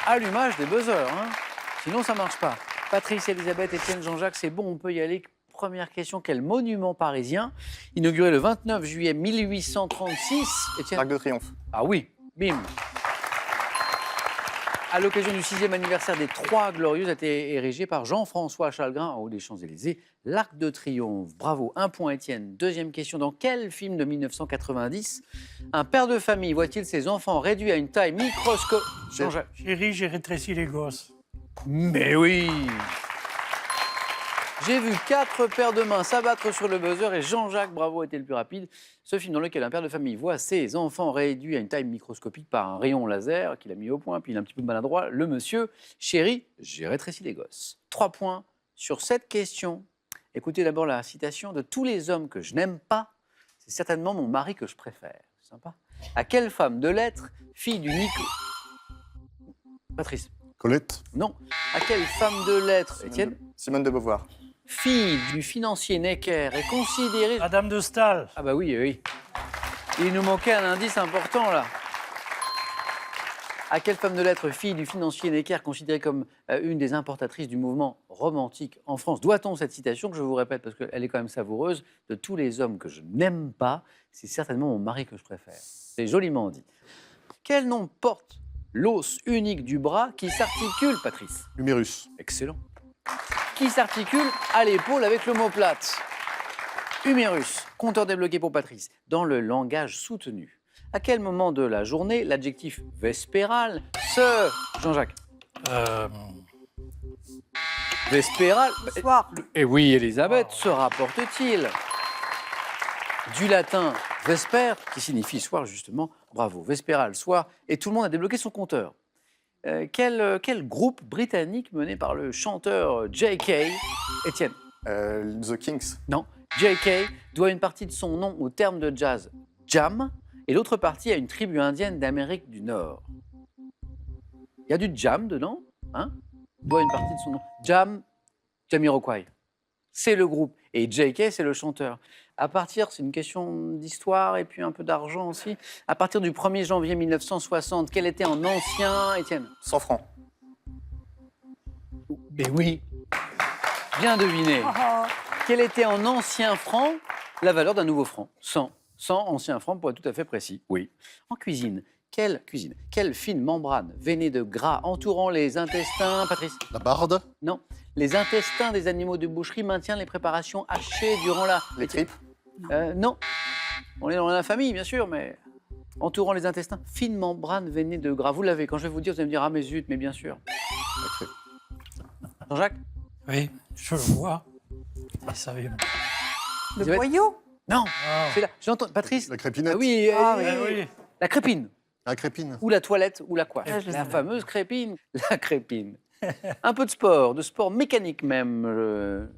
allumage des buzzers, hein. Sinon ça marche pas. Patrice, Elisabeth, Étienne, Jean-Jacques, c'est bon, on peut y aller. Première question, quel monument parisien, inauguré le 29 juillet 1836, Étienne? L'Arc de Triomphe. Ah oui, bim. À l'occasion du 6e anniversaire des Trois Glorieuses, a été érigé par Jean-François Chalgrin en haut des Champs-Élysées. L'Arc de Triomphe. Bravo, un point Étienne. Deuxième question, dans quel film de 1990 un père de famille voit-il ses enfants réduits à une taille microscopique? Jean-Jacques. Chérie, j'ai rétréci les gosses. Mais oui! J'ai vu 4 paires de mains s'abattre sur le buzzer et Jean-Jacques Bravo était le plus rapide. Ce film dans lequel un père de famille voit ses enfants réduits à une taille microscopique par un rayon laser qu'il a mis au point, puis il a un petit peu de maladroit. Le monsieur, chérie, j'ai rétréci les gosses. 3 points sur cette question. Écoutez d'abord la citation de tous les hommes que je n'aime pas. C'est certainement mon mari que je préfère. C'est sympa. À quelle femme de lettres, fille du Nico... Patrice. Colette. Non. À quelle femme de lettres, Étienne? Simone de Beauvoir. Fille du financier Necker est considérée... Madame de Staël. Ah bah oui, oui. Il nous manquait un indice important, là. À quelle femme de lettres, fille du financier Necker, considérée comme une des importatrices du mouvement romantique en France, doit-on cette citation, que je vous répète, parce qu'elle est quand même savoureuse, de tous les hommes que je n'aime pas, c'est certainement mon mari que je préfère. C'est joliment dit. Quel nom porte l'os unique du bras qui s'articule, Patrice? Humérus. Excellent. Qui s'articule à l'épaule avec l'omoplate. Humérus, compteur débloqué pour Patrice. Dans le langage soutenu, à quel moment de la journée l'adjectif vespéral se... Jean-Jacques. Vespéral. Soir. Et oui, Elisabeth, se rapporte-t-il du latin vesper, qui signifie soir justement. Bravo, vespéral, soir. Et tout le monde a débloqué son compteur. Quel groupe britannique mené par le chanteur J.K. Étienne? The Kings. Non. J.K. doit une partie de son nom au terme de jazz jam et l'autre partie à une tribu indienne d'Amérique du Nord. Il y a du jam dedans, hein? Doit une partie de son nom. Jamiroquai. C'est le groupe. Et J.K., c'est le chanteur. À partir, c'est une question d'histoire et puis un peu d'argent aussi. À partir du 1er janvier 1960, quel était en ancien, Étienne? 100 francs. Mais oui, bien deviné. Quel était en ancien franc la valeur d'un nouveau franc? 100. 100 anciens francs pour être tout à fait précis. Oui. En cuisine, quelle fine membrane veinée de gras entourant les intestins, Patrice? La barde. Non. Les intestins des animaux de boucherie maintiennent les préparations hachées durant la... Les tripes. Non. On est dans la famille, bien sûr, mais entourant les intestins. Fine membrane veinée de gras. Vous l'avez. Quand je vais vous dire, vous allez me dire, ah mais zut, mais bien sûr. Jean-Jacques? Oui, je le vois. Et ça vient. Le Elisabeth? boyau. Non. Ah. C'est là. J'entends. Patrice? La crépinette. Ah oui, Ah oui. Oui. La crépine. La crépine. Ou la toilette, ou la coiffe. Ah, je La sais. fameuse crépine. La crépine. Un peu de sport mécanique même.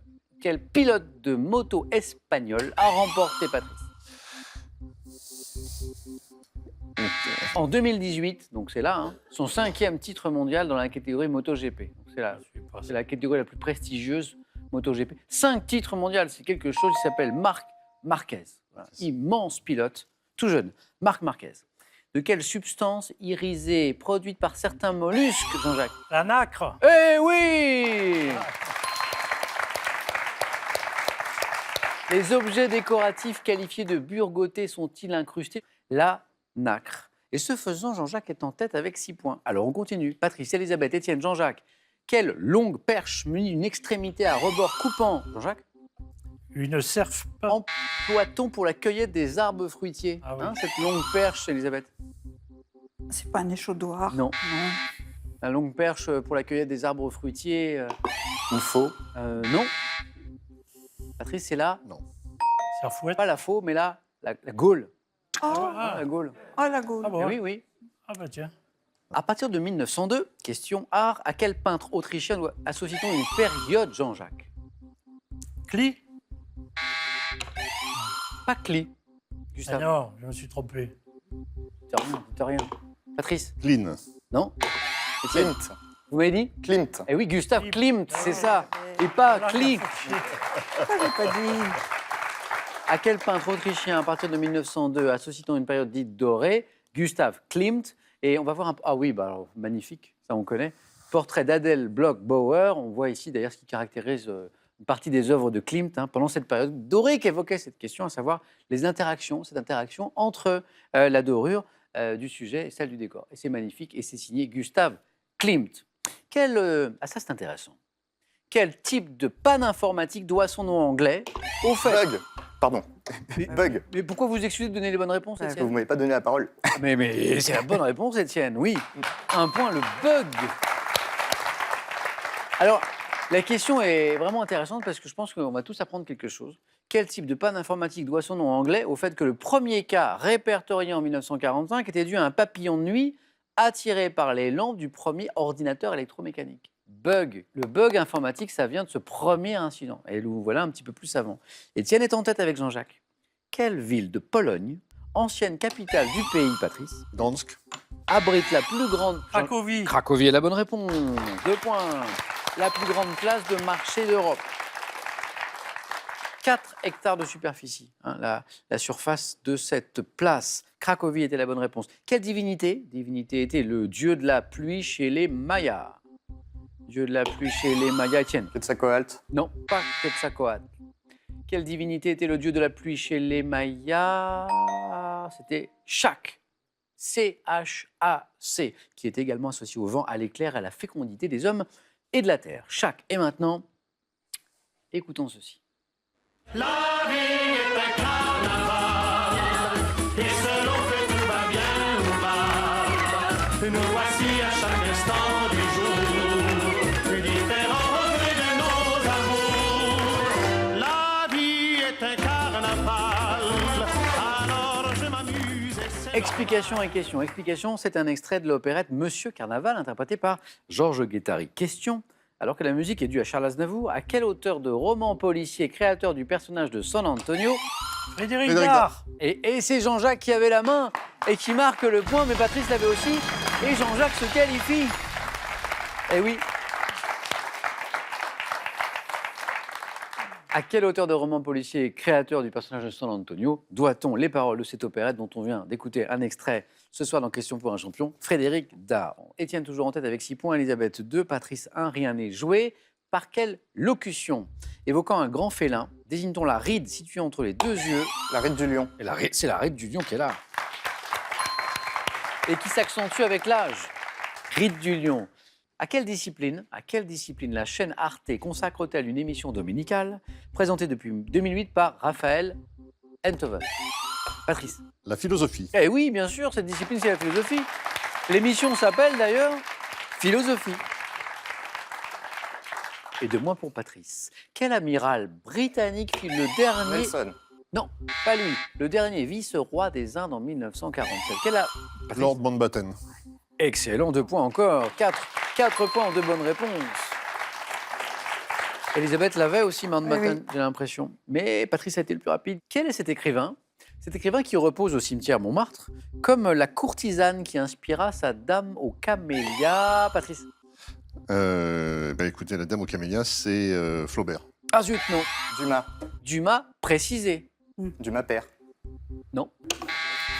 Quel pilote de moto espagnol a remporté, Patrice? En 2018, donc c'est là, hein, son 5e titre mondial dans la catégorie MotoGP. Donc c'est la catégorie la plus prestigieuse, MotoGP. 5 titres mondiaux, c'est quelque chose qui s'appelle Marc Marquez. Voilà. Immense pilote, tout jeune, Marc Marquez. De quelle substance irisée produite par certains mollusques, Jean-Jacques? La nacre. Eh oui! Les objets décoratifs qualifiés de burgotés sont-ils incrustés? La nacre. Et ce faisant, Jean-Jacques est en tête avec 6 points. Alors on continue. Patrice, Elisabeth, Étienne, Jean-Jacques. Quelle longue perche munie d'une extrémité à rebord coupant, Jean-Jacques, Une serfe pas. emploie-t-on pour la cueillette des arbres fruitiers? Ah oui. Hein, cette longue perche, Elisabeth? C'est pas un échaudouard. Non. La longue perche pour la cueillette des arbres fruitiers? Ou faux. Non. Patrice, c'est là? Non. Serfouette. Pas la faux, mais là, la gaule. Oh, Ah, la gaule. oh, la gaule. Ah bon? Eh oui, oui. Ah bah tiens. À partir de 1902, question art, à quel peintre autrichien associe-t-on une période, Jean-Jacques? Cli. Pas Klee. Ah Gustave. non, je me suis trompé. T'as rien. Patrice. Clean. Non. Étienne. Klimt. Vous m'avez dit? Klimt. Eh oui, Gustave Klimt. Klimt, c'est ça. Et pas Klee. Pourquoi j'ai pas dit? À quel peintre autrichien, à partir de 1902, associe-t-on une période dite dorée? Gustave Klimt. Et on va voir un peu. Ah oui, bah alors, magnifique. ça on connaît. Portrait d'Adèle Bloch-Bauer. On voit ici d'ailleurs ce qui caractérise une partie des œuvres de Klimt pendant cette période dorée qu'évoquait cette question, à savoir cette interaction entre la dorure du sujet et celle du décor. Et c'est magnifique et c'est signé Gustave Klimt. Ça c'est intéressant. Quel type de panne informatique doit son nom anglais au fait... Bug. Pardon. Bug. Mais pourquoi vous excusez de donner les bonnes réponses, Parce que Étienne? vous m'avez pas donné la parole. Mais c'est la bonne réponse, Étienne, oui. Un point, le bug. Alors, la question est vraiment intéressante parce que je pense qu'on va tous apprendre quelque chose. Quel type de panne informatique doit son nom anglais au fait que le premier cas répertorié en 1945 était dû à un papillon de nuit attiré par les lampes du premier ordinateur électromécanique? Bug. Le bug informatique, ça vient de ce premier incident. Et nous voilà un petit peu plus avant. Étienne est en tête avec Jean-Jacques. Quelle ville de Pologne, ancienne capitale du pays, Patrice, Dansk. abrite la plus grande... Cracovie. Cracovie est la bonne réponse. 2 points. La plus grande place de marché d'Europe. 4 hectares de superficie, la surface de cette place. Cracovie était la bonne réponse. Quelle divinité? Divinité était le dieu de la pluie chez les Mayas. Dieu de la pluie chez les Mayas, Étienne. Quetzalcoatl. Non, pas Quetzalcoatl. Quelle divinité était le dieu de la pluie chez les Mayas? C'était Chac. C-H-A-C, qui est également associé au vent, à l'éclair, à la fécondité des hommes et de la terre. Chac. Et maintenant, écoutons ceci. La vie est un carnaval, et selon que tout va bien ou mal, nous voici à chaque instant du jour, différents regrets de nos amours. La vie est un carnaval, alors je m'amuse et c'est... Explication et question. Explication, c'est un extrait de l'opérette Monsieur Carnaval, interprété par Georges Guettari. Question. Alors que la musique est due à Charles Aznavour, à quel auteur de roman policier, créateur du personnage de San Antonio? Frédéric Frédéric Dard. Et c'est Jean-Jacques qui avait la main et qui marque le point, mais Patrice l'avait aussi. Et Jean-Jacques se qualifie. Eh oui. À quel auteur de roman policier, créateur du personnage de San Antonio, doit-on les paroles de cette opérette dont on vient d'écouter un extrait ce soir dans Question pour un champion? Frédéric Dard. Étienne toujours en tête avec 6 points, Elisabeth 2, Patrice 1, rien n'est joué. Par quelle locution, évoquant un grand félin, désigne-t-on la ride située entre les deux yeux? La ride du lion. Et c'est la ride du lion qui est là. Et qui s'accentue avec l'âge. Ride du lion. À quelle discipline la chaîne Arte consacre-t-elle une émission dominicale présentée depuis 2008 par Raphaël Enthoven? Patrice. La philosophie. Eh oui, bien sûr, cette discipline, c'est la philosophie. L'émission s'appelle d'ailleurs Philosophie. Et 2 points pour Patrice. Quel amiral britannique fut le dernier... Nelson. Non, pas lui. Le dernier vice-roi des Indes en 1947. Patrice. Lord Mountbatten. Excellent, 2 points encore. 4 points en 2 bonnes réponses. Elisabeth l'avait aussi, Mountbatten, Oui. j'ai l'impression. Mais Patrice a été le plus rapide. Quel est cet écrivain? Cet écrivain qui repose au cimetière Montmartre, comme la courtisane qui inspira sa dame aux camélias. Patrice. Écoutez, la dame aux camélias, c'est Flaubert. Ah zut, non. Dumas. Dumas, précisé. Dumas père. Non.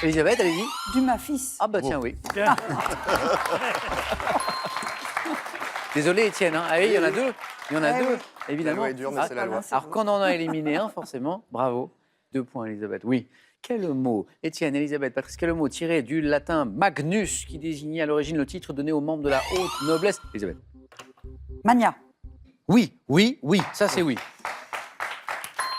Elisabeth, allez-y. Dumas fils. Ah bah tiens, oui. Bien. Désolé, Étienne. Hein. Allez, il y en a 2. Il y en a Eh 2, oui. évidemment. La loi est dure, mais c'est la loi. Alors, quand on en a éliminé un, forcément, bravo. 2 points, Elisabeth. Oui. Quel mot, Étienne, Elisabeth, Patrice, quel mot tiré du latin magnus, qui désignait à l'origine le titre donné aux membres de la haute noblesse? Elisabeth. Mania. Oui, ça c'est oui.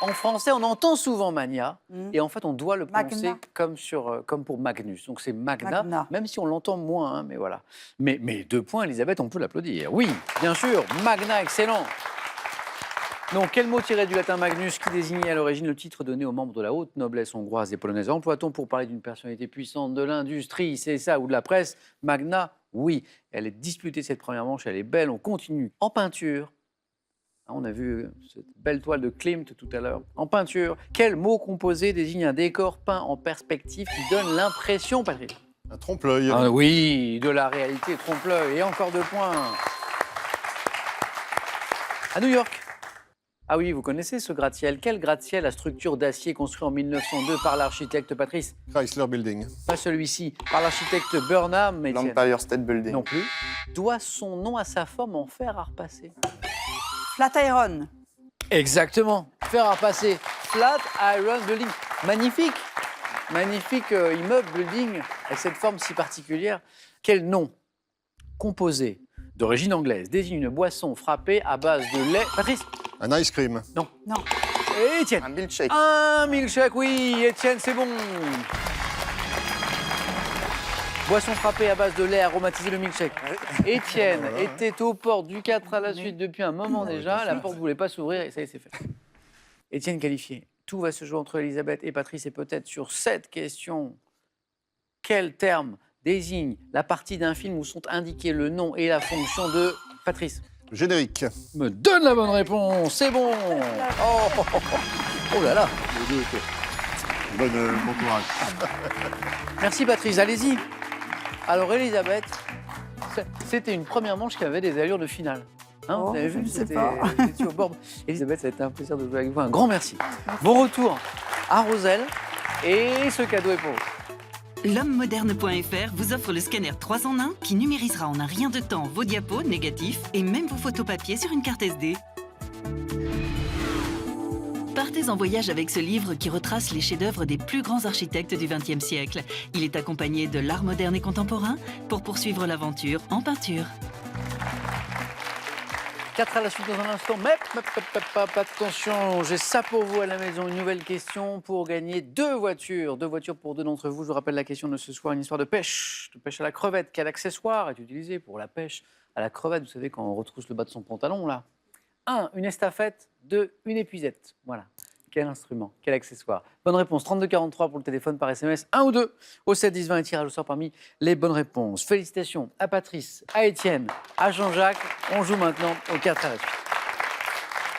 En français, on entend souvent mania, et en fait, on doit le prononcer Magna. comme pour Magnus. Donc c'est Magna, Magna. même si on l'entend moins, hein, mais voilà. Mais 2 points, Elisabeth, on peut l'applaudir. Oui, bien sûr, Magna, excellent. Donc, quel mot tiré du latin Magnus qui désignait à l'origine le titre donné aux membres de la haute noblesse hongroise et polonaise? Emploie-t-on pour parler d'une personnalité puissante de l'industrie, c'est ça, ou de la presse? Magna, oui. Elle est disputée cette première manche, elle est belle, on continue. En peinture, on a vu cette belle toile de Klimt tout à l'heure. En peinture, quel mot composé désigne un décor peint en perspective qui donne l'impression, Patrick? Un trompe-l'œil. Ah oui, de la réalité, trompe-l'œil. Et encore 2 points. À New York, Ah oui, vous connaissez ce gratte-ciel. Quel gratte-ciel à structure d'acier construit en 1902 par l'architecte Patrice? Chrysler Building. Pas celui-ci. Par l'architecte Burnham, Étienne. L'Empire State Building. Non plus. Doit son nom à sa forme en fer à repasser. Flatiron. Exactement. Fer à repasser. Flatiron Building. Magnifique. Magnifique immeuble building avec cette forme si particulière. Quel nom composé d'origine anglaise désigne une boisson frappée à base de lait? Patrice? Un ice cream. Non. Et Étienne? Un milkshake. Un milkshake, oui, Étienne, c'est bon. Boisson frappée à base de lait aromatisé, le milkshake. Étienne était aux portes du 4 à la suite depuis un moment déjà. La porte ne voulait pas s'ouvrir et ça y est, c'est fait. Étienne qualifié. Tout va se jouer entre Elisabeth et Patrice et peut-être sur cette question. Quel terme désigne la partie d'un film où sont indiqués le nom et la fonction de Patrice? Générique. Me donne la bonne réponse, c'est bon. Oh là là. Bon courage. Merci Patrice, allez-y. Alors Elisabeth, c'était une première manche qui avait des allures de finale. Hein, Oh, vous avez je vu, ne sais c'était pas. vous étiez au bord. Elisabeth, ça a été un plaisir de jouer avec vous. Un grand merci. Bon retour à Roselle et ce cadeau est pour vous. L'homme-moderne.fr vous offre le scanner 3 en 1 qui numérisera en un rien de temps vos diapos, négatifs et même vos photos papier sur une carte SD. Partez en voyage avec ce livre qui retrace les chefs-d'œuvre des plus grands architectes du XXe siècle. Il est accompagné de l'art moderne et contemporain pour poursuivre l'aventure en peinture. 4 à la suite dans un instant, mais attention, j'ai ça pour vous à la maison, une nouvelle question pour gagner 2 voitures. 2 voitures pour 2 d'entre vous. Je vous rappelle la question de ce soir, une histoire de pêche à la crevette. Quel accessoire est utilisé pour la pêche à la crevette? Vous savez, quand on retrousse le bas de son pantalon, là. 1, une estafette. 2, une épuisette. Voilà. Quel instrument? Quel accessoire? Bonne réponse, 3243 pour le téléphone, par SMS, 1 ou 2 au 7 10 20 et tirage au sort parmi les bonnes réponses. Félicitations à Patrice, à Étienne, à Jean-Jacques. On joue maintenant au 4 à la suite.